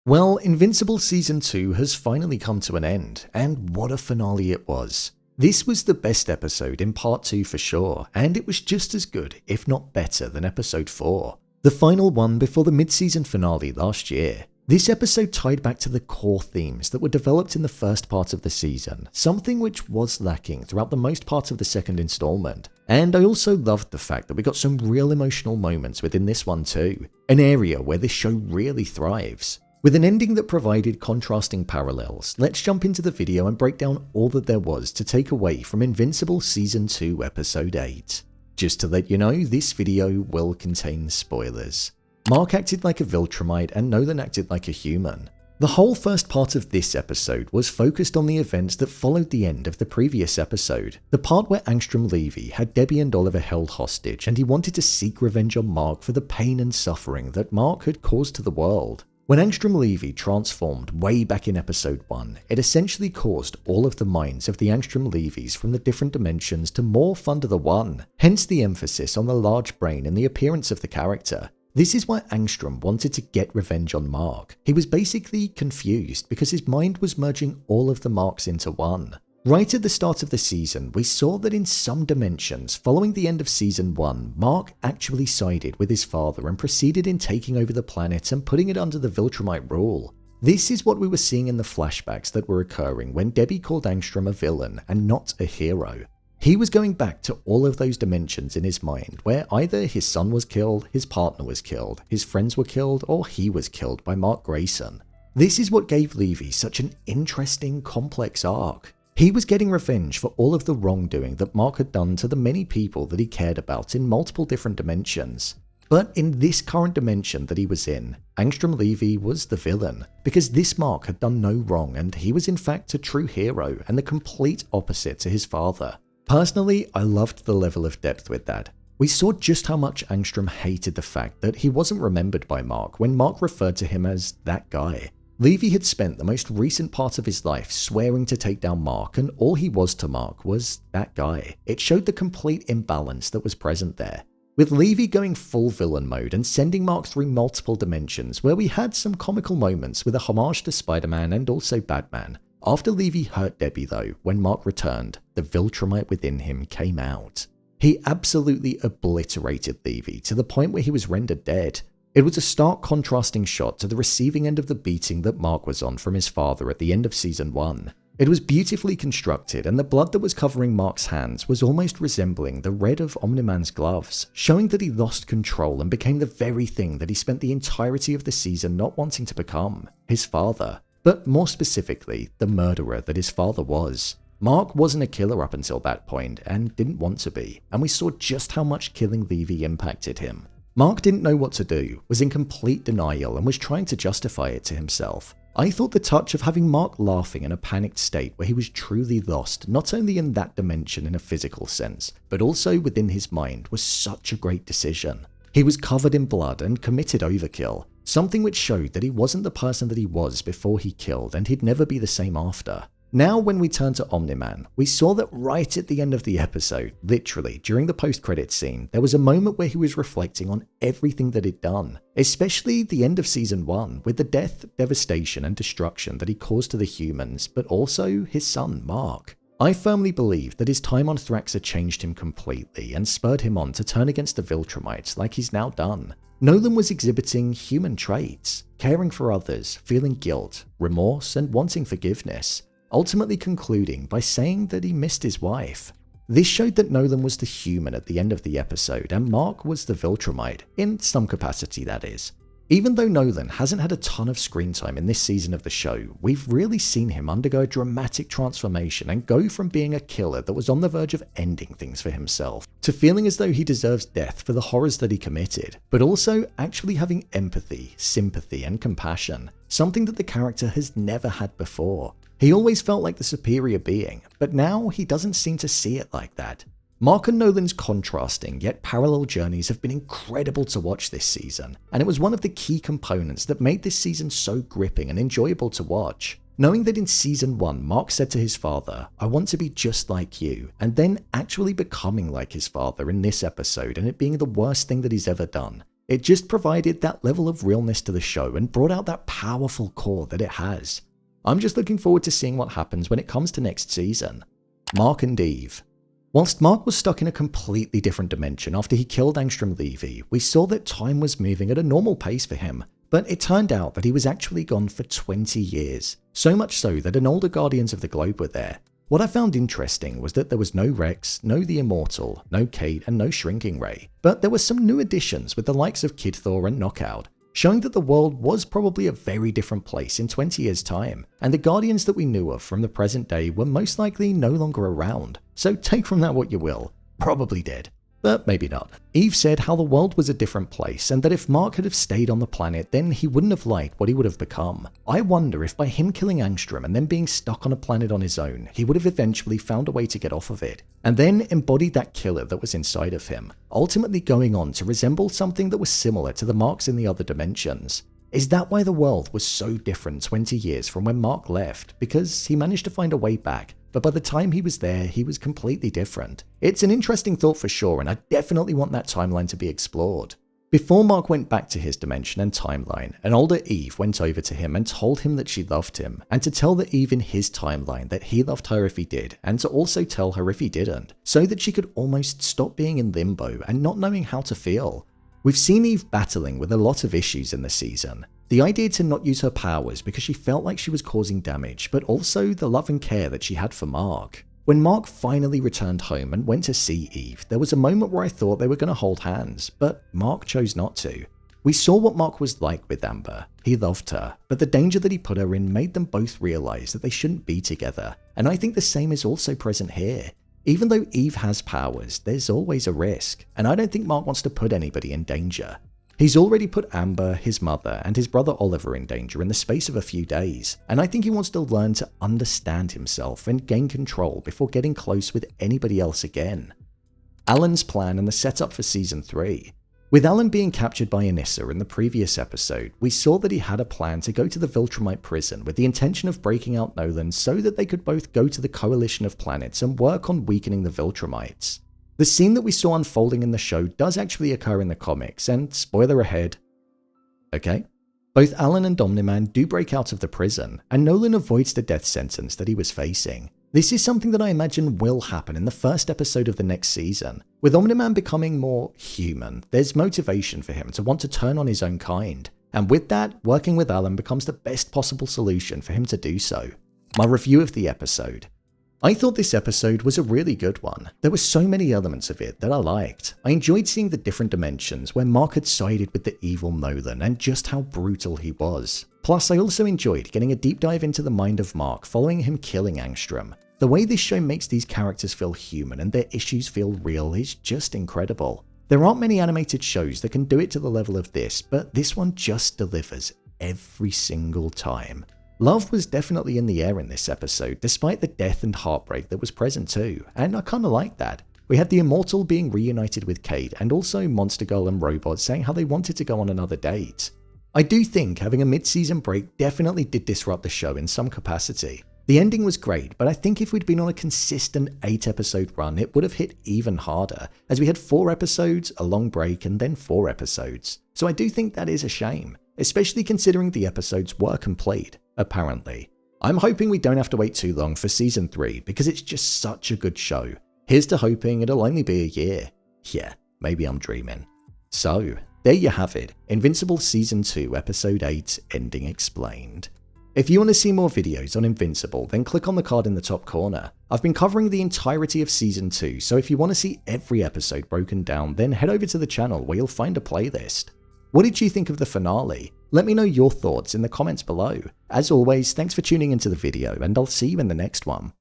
Well, Invincible Season 2 has finally come to an end, and what a finale it was. This was the best episode in Part 2 for sure, and it was just as good, if not better, than Episode 4, the final one before the mid-season finale last year. This episode tied back to the core themes that were developed in the first part of the season, something which was lacking throughout the most part of the second installment. And I also loved the fact that we got some real emotional moments within this one too, an area where this show really thrives. With an ending that provided contrasting parallels, let's jump into the video and break down all that there was to take away from Invincible Season 2 Episode 8. Just to let you know, this video will contain spoilers. Mark acted like a Viltrumite and Nolan acted like a human. The whole first part of this episode was focused on the events that followed the end of the previous episode, the part where Angstrom Levy had Debbie and Oliver held hostage and he wanted to seek revenge on Mark for the pain and suffering that Mark had caused to the world. When Angstrom Levy transformed way back in episode 1, it essentially caused all of the minds of the Angstrom Levys from the different dimensions to morph under the one, hence the emphasis on the large brain and the appearance of the character. This is why Angstrom wanted to get revenge on Mark. He was basically confused because his mind was merging all of the Marks into one. Right at the start of the season, we saw that in some dimensions, following the end of Season 1, Mark actually sided with his father and proceeded in taking over the planet and putting it under the Viltrumite rule. This is what we were seeing in the flashbacks that were occurring when Debbie called Angstrom a villain and not a hero. He was going back to all of those dimensions in his mind where either his son was killed, his partner was killed, his friends were killed, or he was killed by Mark Grayson. This is what gave Levy such an interesting, complex arc. He was getting revenge for all of the wrongdoing that Mark had done to the many people that he cared about in multiple different dimensions. But in this current dimension that he was in, Angstrom Levy was the villain, because this Mark had done no wrong and he was in fact a true hero and the complete opposite to his father. Personally, I loved the level of depth with that. We saw just how much Angstrom hated the fact that he wasn't remembered by Mark when Mark referred to him as that guy. Levy had spent the most recent part of his life swearing to take down Mark, and all he was to Mark was that guy. It showed the complete imbalance that was present there. With Levy going full villain mode and sending Mark through multiple dimensions where we had some comical moments with a homage to Spider-Man and also Batman. After Levy hurt Debbie though, when Mark returned, the Viltrumite within him came out. He absolutely obliterated Levy to the point where he was rendered dead. It was a stark contrasting shot to the receiving end of the beating that Mark was on from his father at the end of Season 1. It was beautifully constructed and the blood that was covering Mark's hands was almost resembling the red of Omni-Man's gloves, showing that he lost control and became the very thing that he spent the entirety of the season not wanting to become, his father. But more specifically, the murderer that his father was. Mark wasn't a killer up until that point and didn't want to be, and we saw just how much killing Levy impacted him. Mark didn't know what to do, was in complete denial and was trying to justify it to himself. I thought the touch of having Mark laughing in a panicked state where he was truly lost, not only in that dimension in a physical sense, but also within his mind was such a great decision. He was covered in blood and committed overkill. Something which showed that he wasn't the person that he was before he killed and he'd never be the same after. Now when we turn to Omni-Man, we saw that right at the end of the episode, literally during the post-credits scene, there was a moment where he was reflecting on everything that he'd done, especially the end of Season 1 with the death, devastation and destruction that he caused to the humans, but also his son Mark. I firmly believe that his time on Thraxa changed him completely and spurred him on to turn against the Viltrumites like he's now done. Nolan was exhibiting human traits, caring for others, feeling guilt, remorse, and wanting forgiveness, ultimately concluding by saying that he missed his wife. This showed that Nolan was the human at the end of the episode and Mark was the Viltrumite, in some capacity that is. Even though Nolan hasn't had a ton of screen time in this season of the show, we've really seen him undergo a dramatic transformation and go from being a killer that was on the verge of ending things for himself, to feeling as though he deserves death for the horrors that he committed, but also actually having empathy, sympathy, and compassion, something that the character has never had before. He always felt like the superior being, but now he doesn't seem to see it like that. Mark and Nolan's contrasting yet parallel journeys have been incredible to watch this season, and it was one of the key components that made this season so gripping and enjoyable to watch. Knowing that in Season 1 Mark said to his father, "I want to be just like you," and then actually becoming like his father in this episode and it being the worst thing that he's ever done. It just provided that level of realness to the show and brought out that powerful core that it has. I'm just looking forward to seeing what happens when it comes to next season. Mark and Eve. Whilst Mark was stuck in a completely different dimension after he killed Angstrom Levy, we saw that time was moving at a normal pace for him, but it turned out that he was actually gone for 20 years, so much so that an older Guardians of the Globe were there. What I found interesting was that there was no Rex, no the Immortal, no Kate, and no Shrinking Ray, but there were some new additions with the likes of Kid Thor and Knockout, showing that the world was probably a very different place in 20 years' time, and the Guardians that we knew of from the present day were most likely no longer around. So take from that what you will, probably dead. But maybe not. Eve said how the world was a different place and that if Mark had have stayed on the planet, then he wouldn't have liked what he would have become. I wonder if by him killing Angstrom and then being stuck on a planet on his own, he would have eventually found a way to get off of it, and then embodied that killer that was inside of him, ultimately going on to resemble something that was similar to the Marks in the other dimensions. Is that why the world was so different 20 years from when Mark left? Because he managed to find a way back, but by the time he was there, he was completely different. It's an interesting thought for sure, and I definitely want that timeline to be explored. Before Mark went back to his dimension and timeline, an older Eve went over to him and told him that she loved him, and to tell the Eve in his timeline that he loved her if he did, and to also tell her if he didn't, so that she could almost stop being in limbo and not knowing how to feel. We've seen Eve battling with a lot of issues in the season. The idea to not use her powers because she felt like she was causing damage, but also the love and care that she had for Mark. When Mark finally returned home and went to see Eve, there was a moment where I thought they were going to hold hands, but Mark chose not to. We saw what Mark was like with Amber. He loved her, but the danger that he put her in made them both realize that they shouldn't be together, and I think the same is also present here. Even though Eve has powers, there's always a risk, and I don't think Mark wants to put anybody in danger. He's already put Amber, his mother, and his brother Oliver in danger in the space of a few days, and I think he wants to learn to understand himself and gain control before getting close with anybody else again. Allen's plan and the setup for Season 3. With Allen being captured by Anissa in the previous episode, we saw that he had a plan to go to the Viltrumite prison with the intention of breaking out Nolan so that they could both go to the coalition of planets and work on weakening the Viltrumites. The scene that we saw unfolding in the show does actually occur in the comics, and spoiler ahead. Okay. Both Allen and Omni-Man do break out of the prison, and Nolan avoids the death sentence that he was facing. This is something that I imagine will happen in the first episode of the next season. With Omni-Man becoming more human, there's motivation for him to want to turn on his own kind, and with that, working with Allen becomes the best possible solution for him to do so. My review of the episode. I thought this episode was a really good one. There were so many elements of it that I liked. I enjoyed seeing the different dimensions where Mark had sided with the evil Nolan and just how brutal he was. Plus, I also enjoyed getting a deep dive into the mind of Mark following him killing Angstrom. The way this show makes these characters feel human and their issues feel real is just incredible. There aren't many animated shows that can do it to the level of this, but this one just delivers every single time. Love was definitely in the air in this episode, despite the death and heartbreak that was present too, and I kinda like that. We had the Immortal being reunited with Kate, and also Monster Girl and Robot saying how they wanted to go on another date. I do think having a mid-season break definitely did disrupt the show in some capacity. The ending was great, but I think if we'd been on a consistent 8-episode run, it would have hit even harder, as we had 4 episodes, a long break, and then 4 episodes. So I do think that is a shame, especially considering the episodes were complete. Apparently. I'm hoping we don't have to wait too long for Season 3 because it's just such a good show. Here's to hoping it'll only be a year. Yeah, maybe I'm dreaming. So, there you have it, Invincible Season 2 Episode 8 Ending Explained. If you want to see more videos on Invincible, then click on the card in the top corner. I've been covering the entirety of Season 2, so if you want to see every episode broken down, then head over to the channel where you'll find a playlist. What did you think of the finale? Let me know your thoughts in the comments below. As always, thanks for tuning into the video, and I'll see you in the next one.